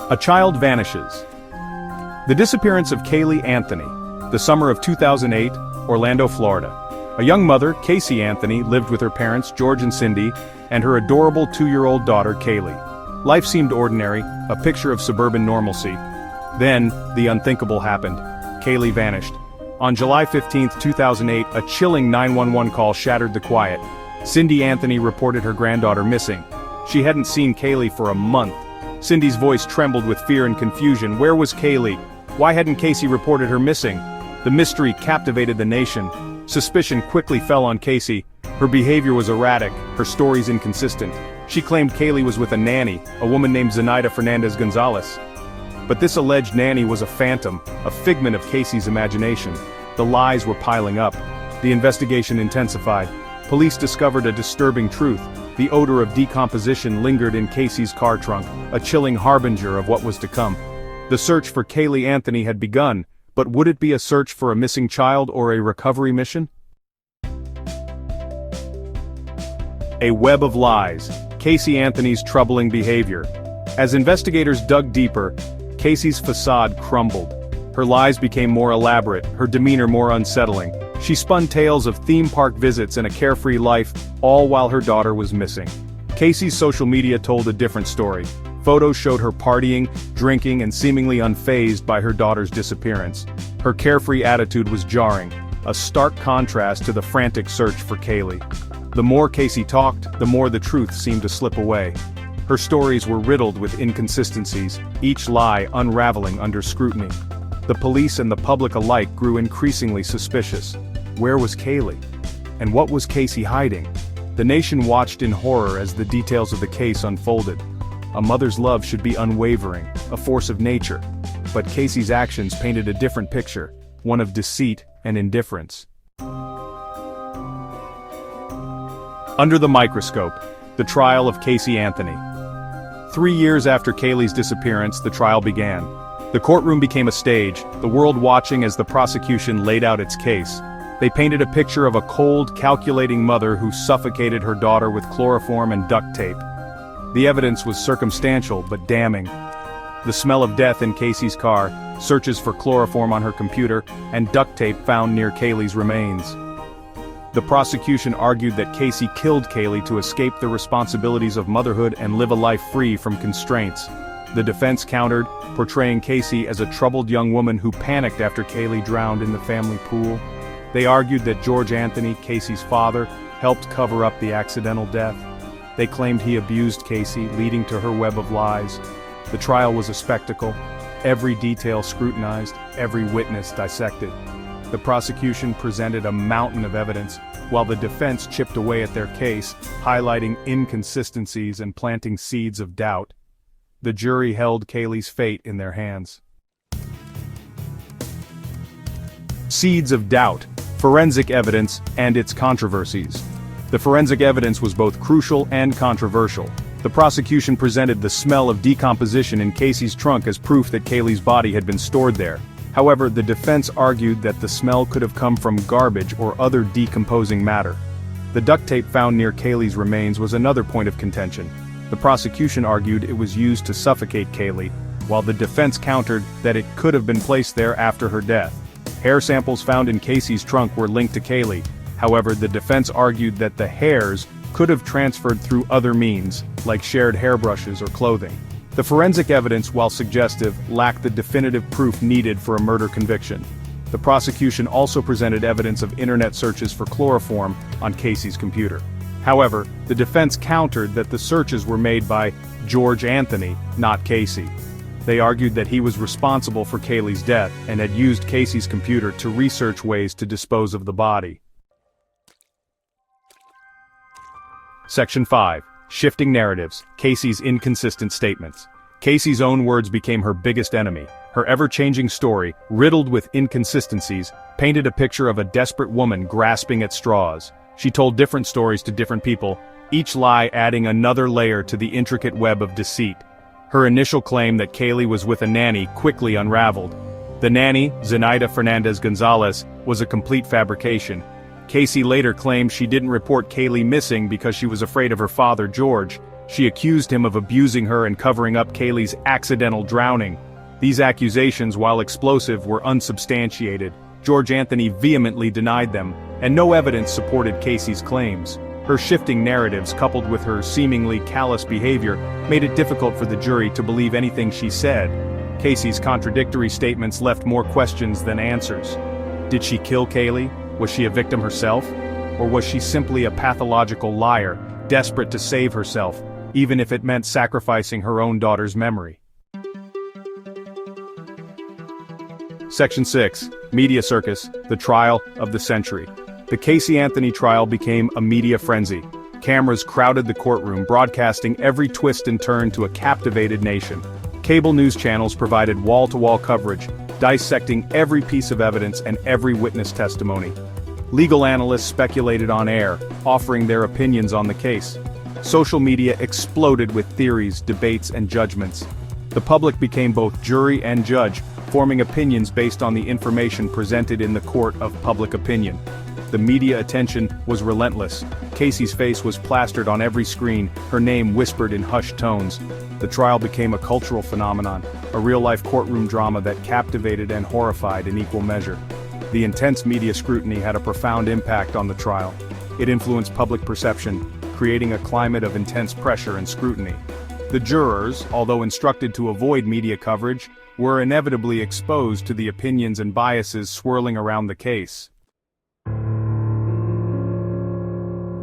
A child vanishes. The disappearance of Caylee Anthony, the summer of 2008, Orlando, Florida. A young mother, Casey Anthony, lived with her parents, George and Cindy, and her adorable 2-year-old daughter, Caylee. Life seemed ordinary, a picture of suburban normalcy. Then, the unthinkable happened. Caylee vanished. On July 15, 2008, a chilling 911 call shattered the quiet. Cindy Anthony reported her granddaughter missing. She hadn't seen Caylee for a month. Cindy's voice trembled with fear and confusion. Where was Caylee? Why hadn't Casey reported her missing? The mystery captivated the nation. Suspicion quickly fell on Casey. Her behavior was erratic, her stories inconsistent. She claimed Caylee was with a nanny, a woman named Zenaida Fernandez-Gonzalez. But this alleged nanny was a phantom, a figment of Casey's imagination. The lies were piling up. The investigation intensified. Police discovered a disturbing truth. The odor of decomposition lingered in Casey's car trunk, a chilling harbinger of what was to come. The search for Caylee Anthony had begun, but would it be a search for a missing child or a recovery mission? A web of lies. Casey Anthony's troubling behavior. As investigators dug deeper, Casey's facade crumbled. Her lies became more elaborate, her demeanor more unsettling. She spun tales of theme park visits and a carefree life, all while her daughter was missing. Casey's social media told a different story. Photos showed her partying, drinking, and seemingly unfazed by her daughter's disappearance. Her carefree attitude was jarring, a stark contrast to the frantic search for Caylee. The more Casey talked, the more the truth seemed to slip away. Her stories were riddled with inconsistencies, each lie unraveling under scrutiny. The police and the public alike grew increasingly suspicious. Where was Caylee? And what was Casey hiding? The nation watched in horror as the details of the case unfolded. A mother's love should be unwavering, a force of nature. But Casey's actions painted a different picture, one of deceit and indifference. Under the microscope, the trial of Casey Anthony. 3 years after Caylee's disappearance, the trial began. The courtroom became a stage, the world watching as the prosecution laid out its case. They painted a picture of a cold, calculating mother who suffocated her daughter with chloroform and duct tape. The evidence was circumstantial but damning. The smell of death in Casey's car, searches for chloroform on her computer, and duct tape found near Caylee's remains. The prosecution argued that Casey killed Caylee to escape the responsibilities of motherhood and live a life free from constraints. The defense countered, portraying Casey as a troubled young woman who panicked after Caylee drowned in the family pool. They argued that George Anthony, Casey's father, helped cover up the accidental death. They claimed he abused Casey, leading to her web of lies. The trial was a spectacle, every detail scrutinized, every witness dissected. The prosecution presented a mountain of evidence, while the defense chipped away at their case, highlighting inconsistencies and planting seeds of doubt. The jury held Caylee's fate in their hands. Seeds of doubt, forensic evidence, and its controversies. The forensic evidence was both crucial and controversial. The prosecution presented the smell of decomposition in Casey's trunk as proof that Caylee's body had been stored there. However, the defense argued that the smell could have come from garbage or other decomposing matter. The duct tape found near Caylee's remains was another point of contention. The prosecution argued it was used to suffocate Caylee, while the defense countered that it could have been placed there after her death. Hair samples found in Casey's trunk were linked to Caylee. However, the defense argued that the hairs could have transferred through other means, like shared hairbrushes or clothing. The forensic evidence, while suggestive, lacked the definitive proof needed for a murder conviction. The prosecution also presented evidence of internet searches for chloroform on Casey's computer. However, the defense countered that the searches were made by George Anthony, not Casey. They argued that he was responsible for Caylee's death and had used Casey's computer to research ways to dispose of the body. Section 5. Shifting narratives, Casey's inconsistent statements. Casey's own words became her biggest enemy. Her ever-changing story, riddled with inconsistencies, painted a picture of a desperate woman grasping at straws. She told different stories to different people, each lie adding another layer to the intricate web of deceit. Her initial claim that Caylee was with a nanny quickly unraveled. The nanny, Zenaida Fernandez-Gonzalez, was a complete fabrication. Casey later claimed she didn't report Caylee missing because she was afraid of her father, George. She accused him of abusing her and covering up Kaylee's accidental drowning. These accusations, while explosive, were unsubstantiated. George Anthony vehemently denied them, and no evidence supported Casey's claims. Her shifting narratives, coupled with her seemingly callous behavior, made it difficult for the jury to believe anything she said. Casey's contradictory statements left more questions than answers. Did she kill Kaylee? Was she a victim herself? Or was she simply a pathological liar, desperate to save herself, even if it meant sacrificing her own daughter's memory? Section 6. Media Circus, the Trial of the Century. The Casey Anthony trial became a media frenzy. Cameras crowded the courtroom, broadcasting every twist and turn to a captivated nation. Cable news channels provided wall-to-wall coverage, dissecting every piece of evidence and every witness testimony. Legal analysts speculated on air, offering their opinions on the case. Social media exploded with theories, debates, and judgments. The public became both jury and judge, forming opinions based on the information presented in the court of public opinion. The media attention was relentless. Casey's face was plastered on every screen, her name whispered in hushed tones. The trial became a cultural phenomenon, a real-life courtroom drama that captivated and horrified in equal measure. The intense media scrutiny had a profound impact on the trial. It influenced public perception, creating a climate of intense pressure and scrutiny. The jurors, although instructed to avoid media coverage, were inevitably exposed to the opinions and biases swirling around the case.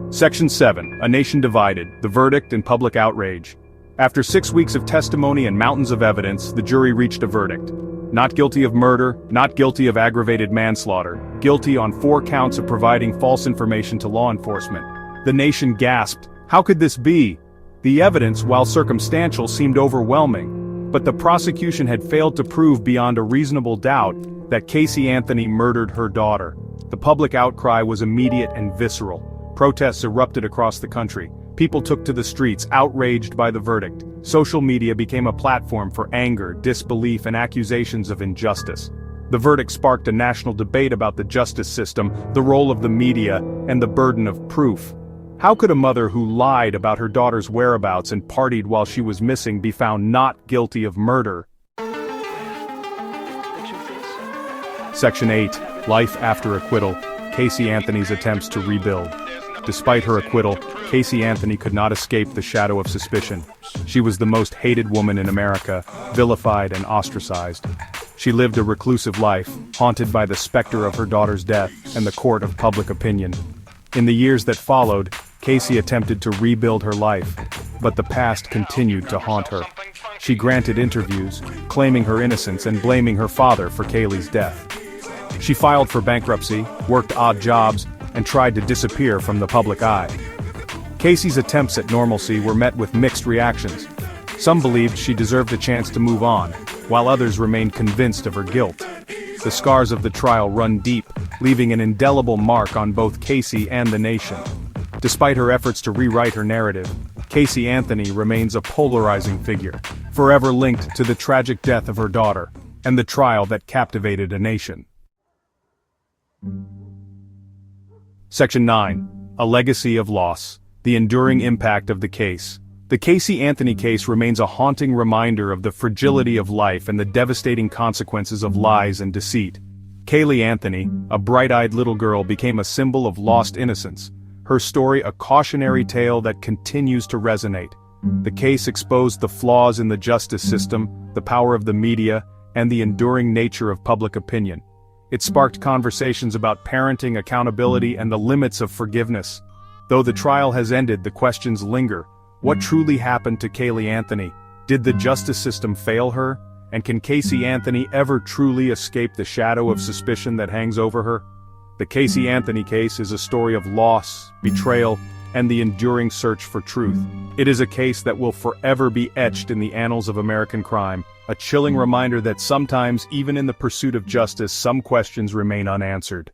Section 7. A Nation Divided, the Verdict and Public Outrage. After 6 weeks of testimony and mountains of evidence, the jury reached a verdict. Not guilty of murder, not guilty of aggravated manslaughter, guilty on 4 counts of providing false information to law enforcement. The nation gasped, how could this be? The evidence, while circumstantial, seemed overwhelming, but the prosecution had failed to prove beyond a reasonable doubt that Casey Anthony murdered her daughter. The public outcry was immediate and visceral. Protests erupted across the country. People took to the streets, outraged by the verdict. Social media became a platform for anger, disbelief, and accusations of injustice. The verdict sparked a national debate about the justice system, the role of the media, and the burden of proof. How could a mother who lied about her daughter's whereabouts and partied while she was missing be found not guilty of murder? Section 8. Life after acquittal. Casey Anthony's attempts to rebuild. Despite her acquittal, Casey Anthony could not escape the shadow of suspicion. She was the most hated woman in America, vilified and ostracized. She lived a reclusive life, haunted by the specter of her daughter's death and the court of public opinion. In the years that followed, Casey attempted to rebuild her life, but the past continued to haunt her. She granted interviews, claiming her innocence and blaming her father for Kaylee's death. She filed for bankruptcy, worked odd jobs, and tried to disappear from the public eye. Casey's attempts at normalcy were met with mixed reactions. Some believed she deserved a chance to move on, while others remained convinced of her guilt. The scars of the trial run deep, leaving an indelible mark on both Casey and the nation. Despite her efforts to rewrite her narrative, Casey Anthony remains a polarizing figure, forever linked to the tragic death of her daughter, and the trial that captivated a nation. Section 9. A Legacy of Loss. The Enduring Impact of the Case. The Casey Anthony case remains a haunting reminder of the fragility of life and the devastating consequences of lies and deceit. Kaylee Anthony, a bright-eyed little girl, became a symbol of lost innocence. Her story a cautionary tale that continues to resonate. The case exposed the flaws in the justice system, the power of the media, and the enduring nature of public opinion. It sparked conversations about parenting, accountability, and the limits of forgiveness. Though the trial has ended, the questions linger. What truly happened to Kaylee Anthony? Did the justice system fail her? And can Casey Anthony ever truly escape the shadow of suspicion that hangs over her? The Casey Anthony case is a story of loss, betrayal, and the enduring search for truth. It is a case that will forever be etched in the annals of American crime, a chilling reminder that sometimes, even in the pursuit of justice, some questions remain unanswered.